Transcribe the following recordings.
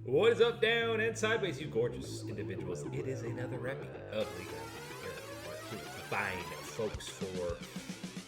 What is up, down, and sideways, you gorgeous individuals? It is another epi of League of here with fine folks for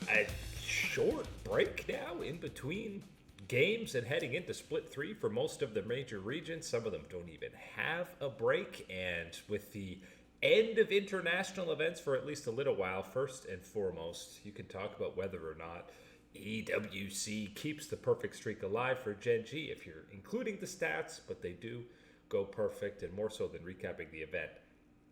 a short break now in between games and heading into Split 3 for most of the major regions. Some of them don't even have a break, and with the end of international events for at least a little while, first and foremost, you can talk about whether or not EWC keeps the perfect streak alive for Gen.G if you're including the stats, but they do go perfect, and more so than recapping the event.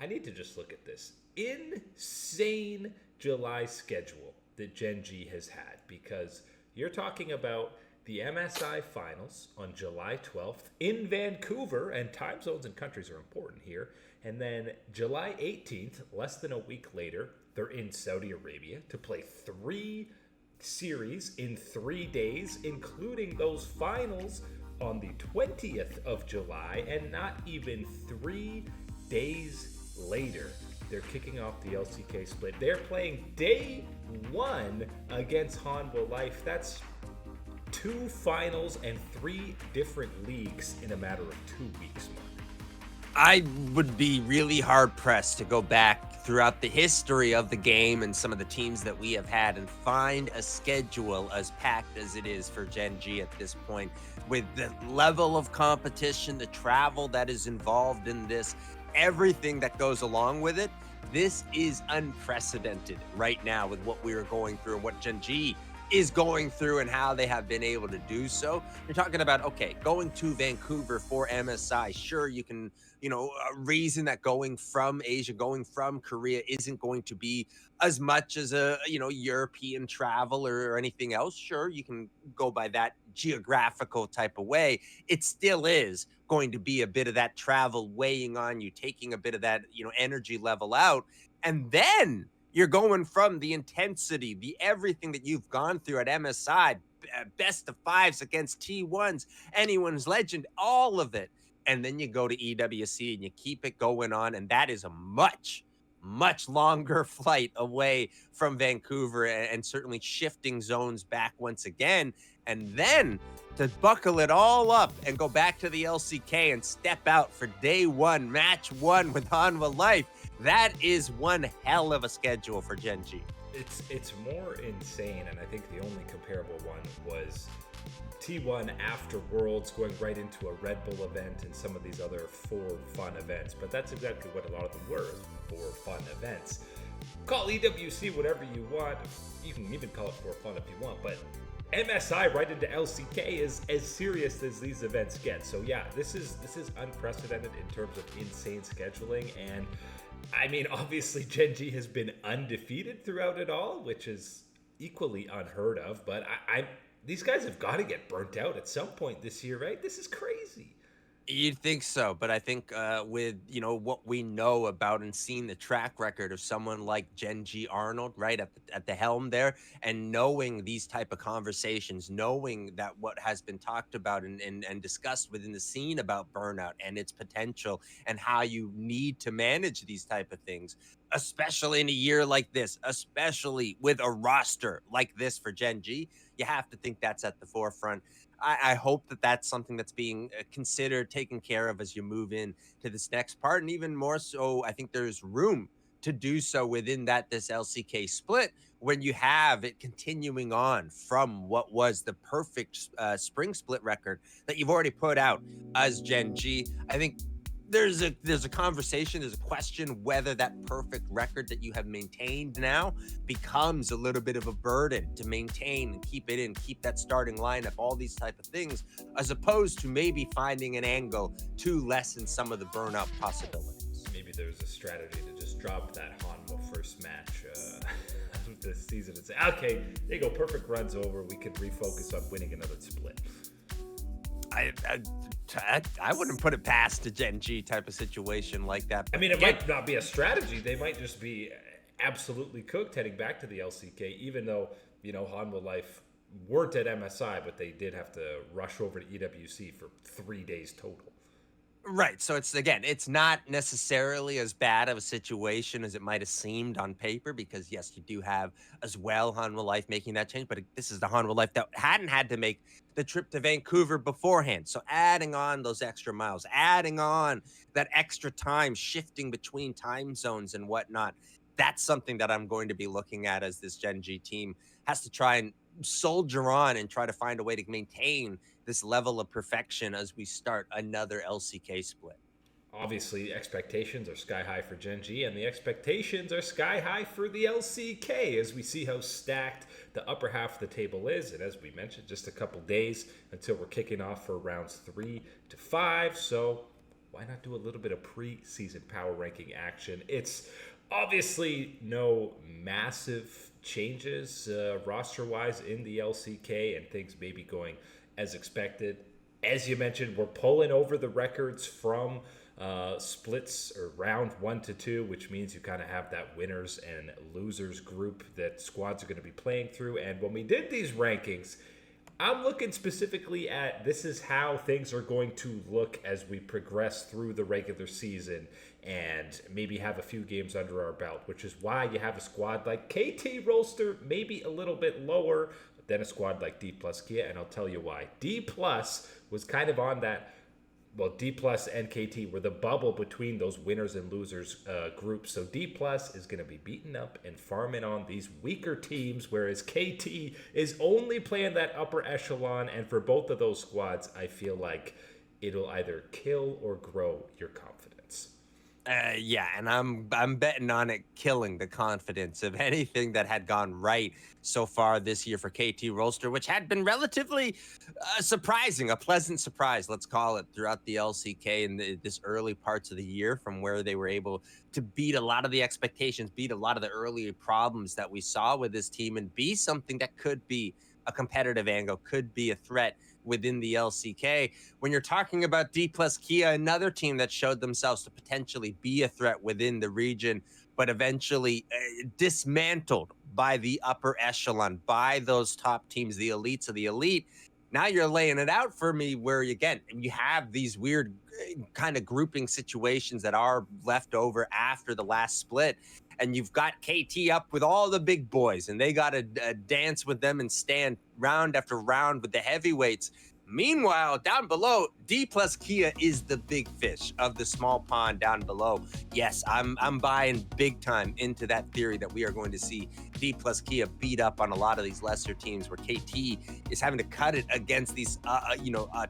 I need to just look at this insane July schedule that Gen.G has had, because you're talking about the MSI finals on July 12th in Vancouver, and time zones and countries are important here. And then July 18th, less than a week later, they're in Saudi Arabia to play three series in 3 days, including those finals on the 20th of July, and not even 3 days later, they're kicking off the LCK split. They're playing day one against Hanwha Life. That's 2 finals and 3 different leagues in a matter of 2 weeks, Mark. I would be really hard pressed to go back throughout the history of the game and some of the teams that we have had and find a schedule as packed as it is for Gen.G at this point, with the level of competition, the travel that is involved in this, everything that goes along with it. This is unprecedented right now with what we are going through and what Gen.G is going through and how they have been able to do so. You're talking about, okay, going to Vancouver for MSI. Sure, you can, reason that going from Asia, going from Korea isn't going to be as much as a, European travel or anything else. Sure, you can go by that geographical type of way. It still is going to be a bit of that travel weighing on you, taking a bit of that, energy level out. And then you're going from the intensity, the everything that you've gone through at MSI, best of fives against T1s, anyone's legend, all of it. And then you go to EWC and you keep it going on. And that is a much, much longer flight away from Vancouver, and certainly shifting zones back once again. And then to buckle it all up and go back to the LCK and step out for day one, match one with Hanwha Life. That is one hell of a schedule for Gen.G. It's more insane, and I think the only comparable one was T1 after Worlds, going right into a Red Bull event and some of these other 4 fun events. But that's exactly what a lot of them were, 4 fun events. Call EWC whatever you want. You can even call it 4 fun if you want, but MSI right into LCK is as serious as these events get. So yeah, this is unprecedented in terms of insane scheduling. And I mean, obviously Gen.G has been undefeated throughout it all, which is equally unheard of. But these guys have got to get burnt out at some point this year, right? This is crazy. You'd think so, but I think with what we know about and seeing the track record of someone like Gen.G Arnold right at the helm there, and knowing these type of conversations, knowing that what has been talked about and discussed within the scene about burnout and its potential and how you need to manage these type of things, especially in a year like this, especially with a roster like this for Gen.G, you have to think that's at the forefront. I hope that that's something that's being considered, taken care of as you move in to this next part. And even more so, I think there's room to do so within this LCK split, when you have it continuing on from what was the perfect spring split record that you've already put out as Gen.G. I think there's a conversation, there's a question whether that perfect record that you have maintained now becomes a little bit of a burden to maintain and keep it in, keep that starting lineup, all these type of things, as opposed to maybe finding an angle to lessen some of the burnout possibilities. Maybe there's a strategy to just drop that Hanwha first match this season and say, okay, there you go, perfect run's over, we can refocus on winning another split. I wouldn't put it past a Gen.G type of situation like that. I mean, it might not be a strategy. They might just be absolutely cooked heading back to the LCK, even though, Hanwha Life weren't at MSI, but they did have to rush over to EWC for 3 days total. Right. So it's not necessarily as bad of a situation as it might have seemed on paper because yes, you do have as well Hanwha Life making that change, but this is the Hanwha Life that hadn't had to make the trip to Vancouver beforehand. So adding on those extra miles, adding on that extra time, shifting between time zones and whatnot. That's something that I'm going to be looking at as this Gen.G team has to try and soldier on and try to find a way to maintain this level of perfection as we start another LCK split. Obviously, expectations are sky high for Gen.G, and the expectations are sky high for the LCK as we see how stacked the upper half of the table is. And as we mentioned, just a couple days until we're kicking off for rounds 3 to 5. So why not do a little bit of preseason power ranking action? It's obviously no massive changes roster wise in the LCK, and things may be going as expected. As you mentioned, we're pulling over the records from splits or round 1 to 2, which means you kind of have that winners and losers group that squads are going to be playing through. And when we did these rankings, I'm looking specifically at this is how things are going to look as we progress through the regular season and maybe have a few games under our belt, which is why you have a squad like KT Rolster, maybe a little bit lower than a squad like D plus Kia, and I'll tell you why. D plus was kind of on that. Well, D plus and KT were the bubble between those winners and losers groups. So D plus is going to be beaten up and farming on these weaker teams, whereas KT is only playing that upper echelon. And for both of those squads, I feel like it'll either kill or grow your confidence. Yeah, and I'm betting on it killing the confidence of anything that had gone right so far this year for KT Rolster, which had been relatively surprising, a pleasant surprise, let's call it, throughout the LCK in this early parts of the year, from where they were able to beat a lot of the expectations, beat a lot of the early problems that we saw with this team, and be something that could be a competitive angle, could be a threat within the LCK. When you're talking about D plus Kia, another team that showed themselves to potentially be a threat within the region, but eventually dismantled by the upper echelon, by those top teams, the elites of the elite. Now you're laying it out for me where, again, you have these weird kind of grouping situations that are left over after the last split. And you've got KT up with all the big boys, and they got to dance with them and stand round after round with the heavyweights. Meanwhile, down below, D plus Kia is the big fish of the small pond down below. Yes, I'm buying big time into that theory that we are going to see D plus Kia beat up on a lot of these lesser teams, where KT is having to cut it against these,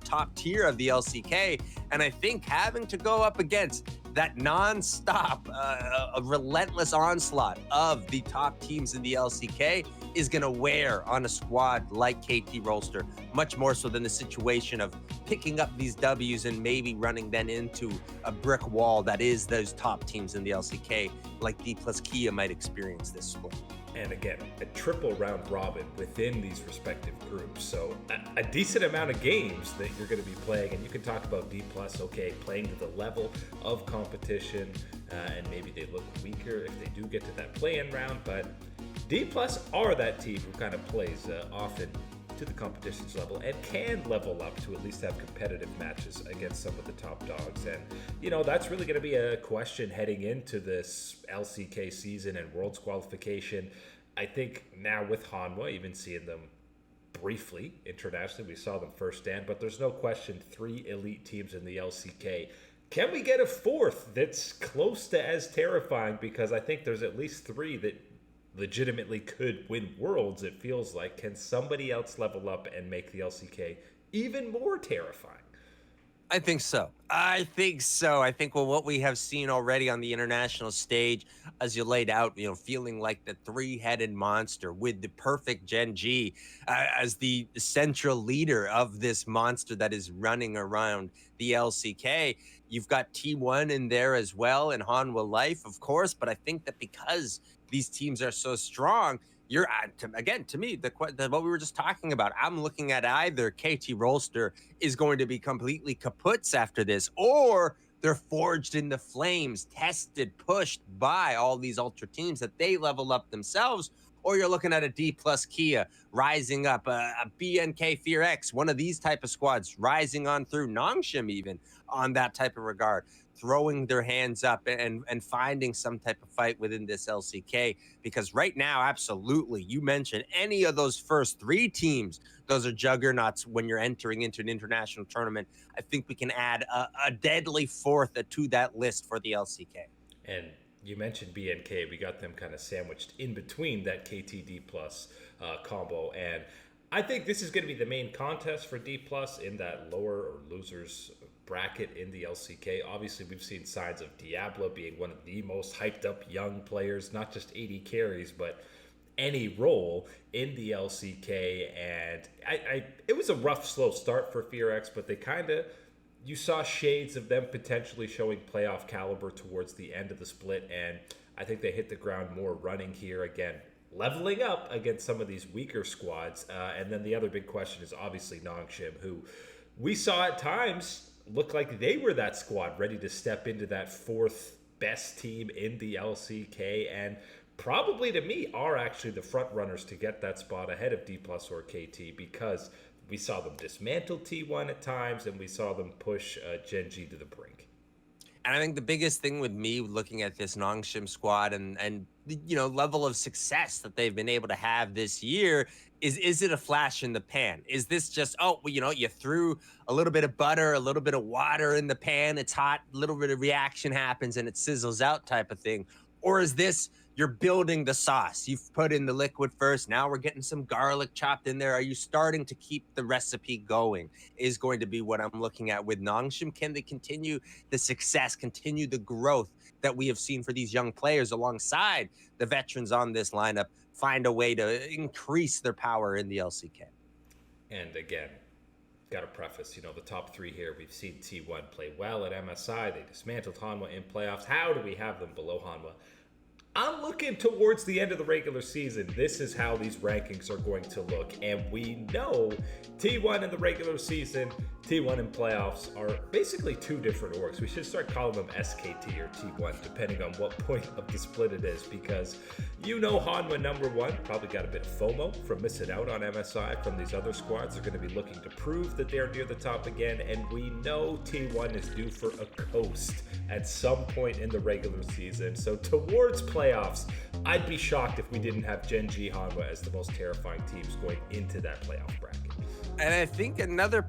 top tier of the LCK. And I think having to go up against that non-stop, a relentless onslaught of the top teams in the LCK is going to wear on a squad like KT Rolster, much more so than the situation of picking up these W's and maybe running then into a brick wall that is those top teams in the LCK, like D plus Kia might experience this split. And again, a triple round robin within these respective groups. So a decent amount of games that you're going to be playing. And you can talk about D plus, okay, playing to the level of competition, and maybe they look weaker if they do get to that play-in round. But D plus are that team who kind of plays often to the competition's level and can level up to at least have competitive matches against some of the top dogs. And, that's really going to be a question heading into this LCK season and Worlds qualification. I think now with Hanwha, even seeing them briefly internationally, we saw them firsthand, but there's no question 3 elite teams in the LCK. Can we get a 4th that's close to as terrifying? Because I think there's at least 3 that legitimately could win Worlds, it feels like. Can somebody else level up and make the LCK even more terrifying? I think so. I think what we have seen already on the international stage, as you laid out, feeling like the 3-headed monster with the perfect Gen.G as the central leader of this monster that is running around the LCK. You've got T1 in there as well, and Hanwha Life, of course. But I think that because these teams are so strong, you're again, to me, what we were just talking about, I'm looking at either KT Rolster is going to be completely kaputs after this, or they're forged in the flames, tested, pushed by all these ultra teams that they level up themselves, or you're looking at a D plus Kia rising up, a BNK Fear X, one of these type of squads rising on through, Nongshim even on that type of regard, throwing their hands up and finding some type of fight within this LCK. Because right now, absolutely, you mentioned any of those first three teams, those are juggernauts when you're entering into an international tournament. I think we can add a deadly fourth to that list for the LCK. And you mentioned BNK. We got them kind of sandwiched in between that KTD plus combo. And I think this is going to be the main contest for D plus in that lower or losers bracket in the LCK. Obviously, we've seen signs of Diablo being one of the most hyped up young players, not just 80 carries, but any role in the LCK. And it was a rough, slow start for FearX, but they kind of, you saw shades of them potentially showing playoff caliber towards the end of the split, and I think they hit the ground more running here again, leveling up against some of these weaker squads. And then the other big question is obviously Nongshim, who we saw at times look like they were that squad ready to step into that fourth best team in the LCK, and probably to me are actually the front runners to get that spot ahead of D plus or KT, because we saw them dismantle T1 at times, and we saw them push Gen.G to the brink. And I think the biggest thing with me looking at this Nongshim squad and you know, level of success that they've been able to have this year is it a flash in the pan? Is this just, oh, well, you know, you threw a little bit of butter, a little bit of water in the pan, it's hot, a little bit of reaction happens and it sizzles out type of thing? Or is this, you're building the sauce, you've put in the liquid first, now we're getting some garlic chopped in there, are you starting to keep the recipe going, is going to be what I'm looking at with Nongshim. Can they continue the success, continue the growth that we have seen for these young players alongside the veterans on this lineup, find a way to increase their power in the LCK? And again, got to preface, you know, the top three here, we've seen T1 play well at MSI, they dismantled Hanwha in playoffs. How do we have them below Hanwha? I'm looking towards the end of the regular season. This is how these rankings are going to look. And we know T1 in the regular season, T1 in playoffs are basically two different orgs. We should start calling them SKT or T1, depending on what point of the split it is, because you know Hanwha number one probably got a bit of FOMO from missing out on MSI from these other squads. They're going to be looking to prove that they're near the top again. And we know T1 is due for a coast at some point in the regular season. So towards playoffs, I'd be shocked if we didn't have Gen.G Hanwha as the most terrifying teams going into that playoff bracket. And I think another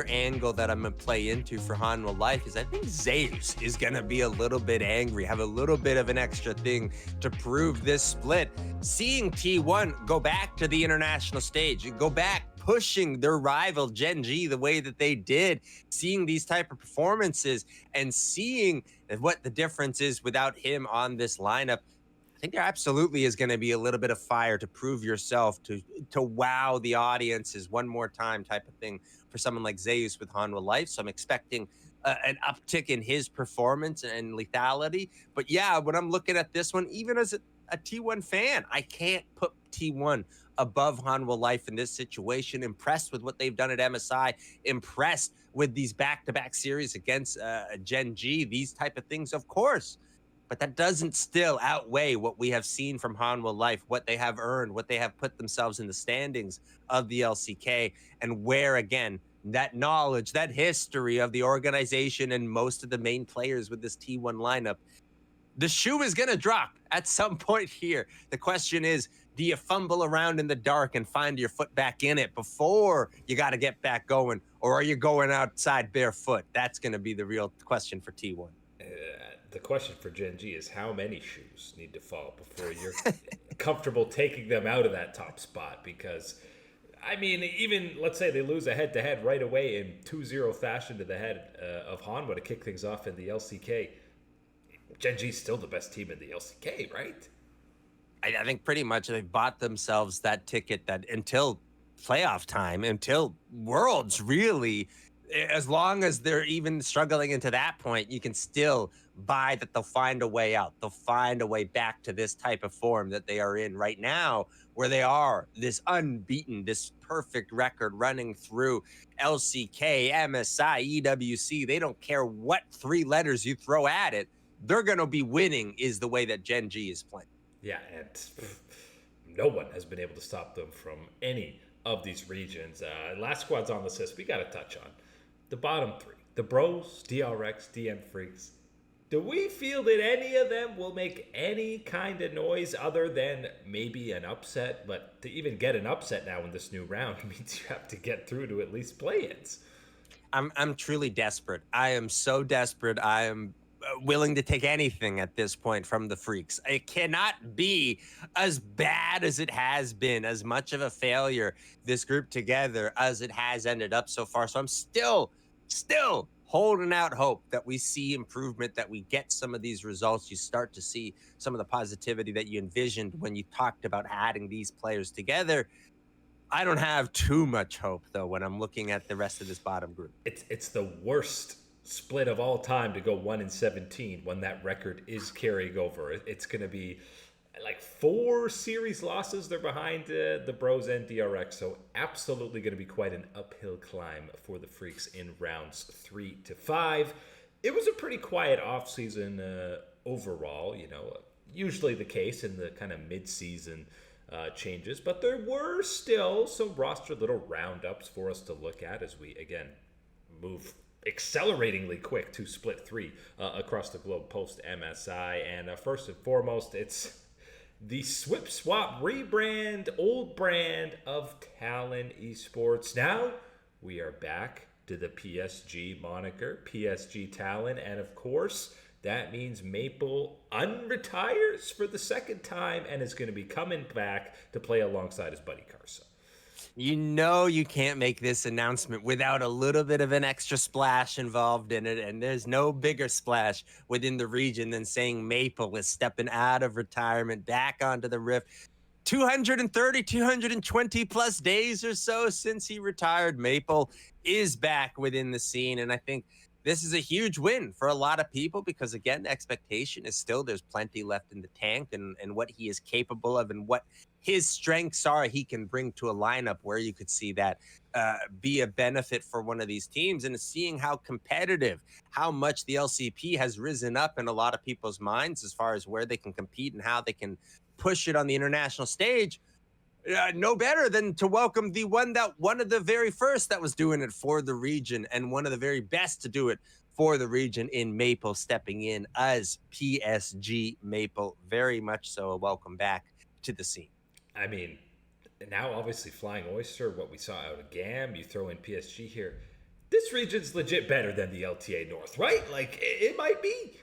angle that I'm going to play into for Hanwha Life is I think Zeus is going to be a little bit angry, have a little bit of an extra thing to prove this split. Seeing T1 go back to the international stage, go back pushing their rival Gen.G the way that they did, seeing these type of performances and seeing what the difference is without him on this lineup, I think there absolutely is going to be a little bit of fire to prove yourself, to wow the audiences one more time type of thing for someone like Zeus with Hanwha Life. So I'm expecting an uptick in his performance and lethality. But yeah, when I'm looking at this one, even as a T1 fan, I can't put T1 above Hanwha Life in this situation. Impressed with what they've done at MSI, impressed with these back-to-back series against Gen.G, these type of things, of course. But that doesn't still outweigh what we have seen from Hanwha Life, what they have earned, what they have put themselves in the standings of the LCK, and where, again, that knowledge, that history of the organization and most of the main players with this T1 lineup, the shoe is going to drop at some point here. The question is, do you fumble around in the dark and find your foot back in it before you got to get back going, or are you going outside barefoot? That's going to be the real question for T1. The question for Gen.G is how many shoes need to fall before you're comfortable taking them out of that top spot? Because, I mean, even let's say they lose a head-to-head right away in 2-0 fashion to the head of Hanwha to kick things off in the LCK. Gen.G is still the best team in the LCK, right? I think pretty much they've bought themselves that ticket that until playoff time, until Worlds, really, as long as they're even struggling into that point, you can still buy that they'll find a way out. They'll find a way back to this type of form that they are in right now, where they are this unbeaten, this perfect record running through LCK, MSI, EWC. They don't care what three letters you throw at it. They're going to be winning is the way that Gen.G is playing. Yeah, and no one has been able to stop them from any of these regions. Last squads on this list we got to touch on. The bottom three. The Bros, DRX, DM Freaks. Do we feel that any of them will make any kind of noise other than maybe an upset? But to even get an upset now in this new round means you have to get through to at least play-ins. I'm truly desperate. I am so desperate. I am willing to take anything at this point from the Freaks. It cannot be as bad as it has been, as much of a failure this group together as it has ended up so far. So I'm still holding out hope that we see improvement, that we get some of these results. You start to see some of the positivity that you envisioned when you talked about adding these players together. I don't have too much hope, though, when I'm looking at the rest of this bottom group. It's the worst split of all time to go 1-17 when that record is carrying over. It's going to be like 4 series losses. They're behind the Bros and DRX, so absolutely going to be quite an uphill climb for the Freaks in rounds 3 to 5. It was a pretty quiet offseason overall, usually the case in the kind of mid-season changes, but there were still some roster little roundups for us to look at as we, again, move acceleratingly quick to split 3 across the globe post MSI. And first and foremost, it's the Swip Swap rebrand, old brand of Talon eSports. Now we are back to the PSG moniker, PSG Talon, and of course that means Maple unretires for the second time and is going to be coming back to play alongside his buddy Carso. You can't make this announcement without a little bit of an extra splash involved in it, and there's no bigger splash within the region than saying Maple is stepping out of retirement back onto the Rift. 220 plus days or so since he retired. Maple is back within the scene, and I think this is a huge win for a lot of people because, again, the expectation is still there's plenty left in the tank and what he is capable of and what his strengths are he can bring to a lineup where you could see that be a benefit for one of these teams. And seeing how competitive, how much the LCP has risen up in a lot of people's minds as far as where they can compete and how they can push it on the international stage. No better than to welcome the one of the very first that was doing it for the region and one of the very best to do it for the region in Maple, stepping in as PSG Maple. Very much so a welcome back to the scene. I mean, now obviously Flying Oyster, what we saw out of GAM, you throw in PSG here. This region's legit better than the LTA North, right? Like, it might be.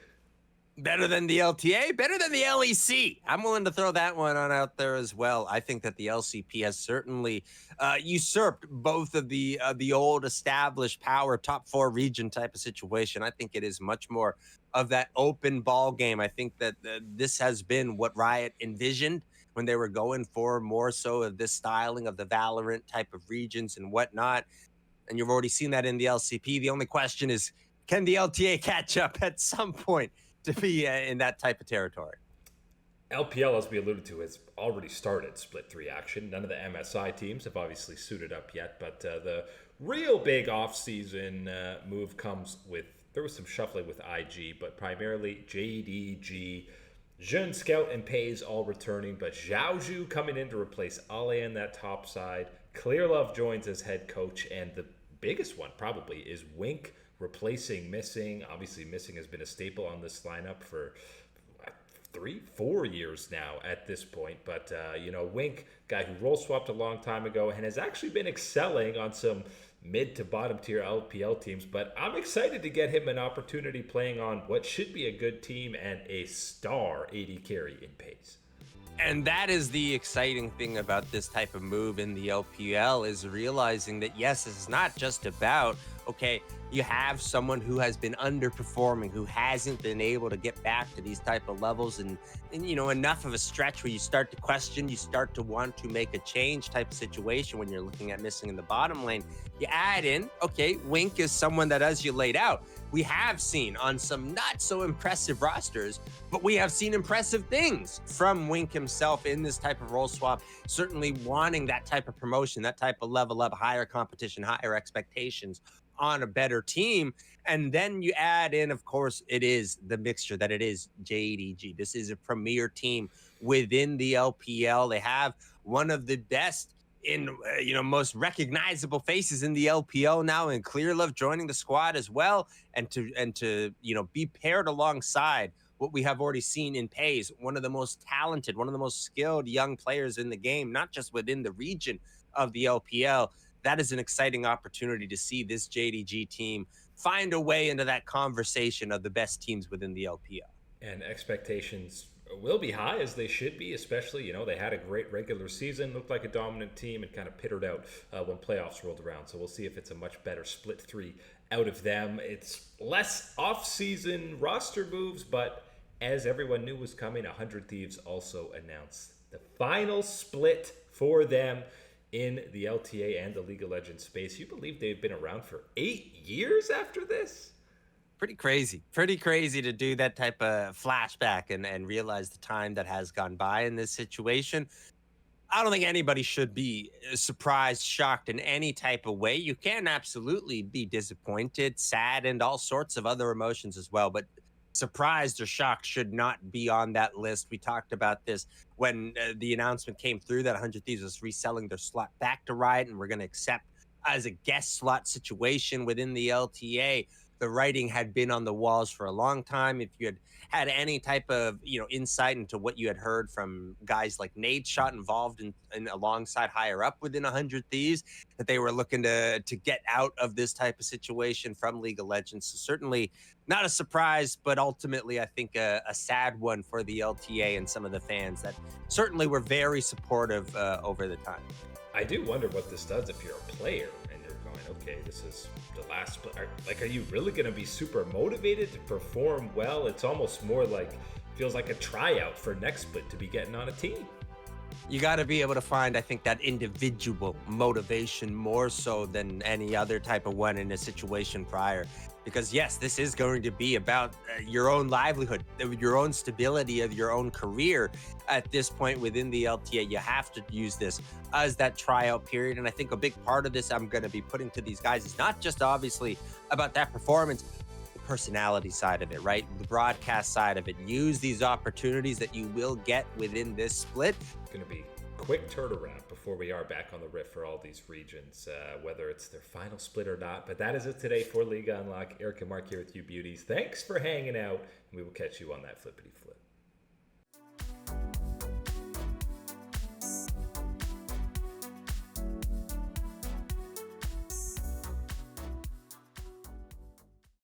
Better than the LTA, better than the LEC. I'm willing to throw that one on out there as well. I think that the LCP has certainly usurped both of the old established power top 4 region type of situation. I think it is much more of that open ball game. I think that this has been what Riot envisioned when they were going for more so of this styling of the Valorant type of regions and whatnot. And you've already seen that in the LCP. The only question is, can the LTA catch up at some point to be in that type of territory? LPL, as we alluded to, has already started split 3 action. None of the MSI teams have obviously suited up yet, but the real big off-season move comes with, there was some shuffling with IG, but primarily Gen.G, Jun, Scout, and Pays all returning, but Zhaozhu coming in to replace Ale on that top side. Clearlove joins as head coach, and the biggest one probably is Wink replacing Missing. Obviously, Missing has been a staple on this lineup for 3-4 years now at this point. But, Wink, guy who role swapped a long time ago and has actually been excelling on some mid to bottom tier LPL teams. But I'm excited to get him an opportunity playing on what should be a good team and a star AD carry in Pace. And that is the exciting thing about this type of move in the LPL, is realizing that, yes, it's not just about, okay, you have someone who has been underperforming, who hasn't been able to get back to these type of levels and enough of a stretch where you start to question, you start to want to make a change type of situation when you're looking at Missing in the bottom lane. You add in, okay, Wink is someone that, as you laid out, we have seen on some not so impressive rosters, but we have seen impressive things from Wink himself in this type of role swap, certainly wanting that type of promotion, that type of level up, higher competition, higher expectations on a better team. And then you add in, of course, it is the mixture that it is JDG. This is a premier team within the LPL. They have one of the best in most recognizable faces in the LPL now, and Clearlove joining the squad as well, and to be paired alongside what we have already seen in Pays, one of the most talented, one of the most skilled young players in the game, not just within the region of the LPL. That is an exciting opportunity to see this JDG team find a way into that conversation of the best teams within the LPL. And expectations will be high, as they should be, especially, they had a great regular season, looked like a dominant team, and kind of pittered out when playoffs rolled around. So we'll see if it's a much better split three out of them. It's less off-season roster moves, but as everyone knew was coming, 100 Thieves also announced the final split for them in the LTA and the League of Legends space. You believe they've been around for 8 years after this? Pretty crazy to do that type of flashback and realize the time that has gone by in this situation. I don't think anybody should be surprised, shocked in any type of way. You can absolutely be disappointed, sad, and all sorts of other emotions as well. But surprised or shocked should not be on that list. We talked about this when the announcement came through that 100 Thieves was reselling their slot back to Riot, and we're going to accept as a guest slot situation within the LTA. The writing had been on the walls for a long time. If you had any type of insight into what you had heard from guys like Nade Shot involved in alongside higher up within 100 Thieves, that they were looking to get out of this type of situation from League of Legends. So certainly not a surprise, but ultimately I think a sad one for the LTA and some of the fans that certainly were very supportive over the time. I do wonder what this does if you're a player and you're going, okay, this is the last split. Are you really going to be super motivated to perform well? It's almost more like, feels like a tryout for next split to be getting on a team. You got to be able to find, I think, that individual motivation more so than any other type of one in a situation prior. Because yes, this is going to be about your own livelihood, your own stability of your own career at this point within the LTA. You have to use this as that tryout period. And I think a big part of this I'm going to be putting to these guys is not just obviously about that performance, the personality side of it, right? The broadcast side of it. Use these opportunities that you will get within this split. It's going to be quick turnaround before we are back on the riff for all these regions, whether it's their final split or not. But that is it today for League Unlock. Eric and Mark here with you beauties. Thanks for hanging out, and we will catch you on that flippity flip.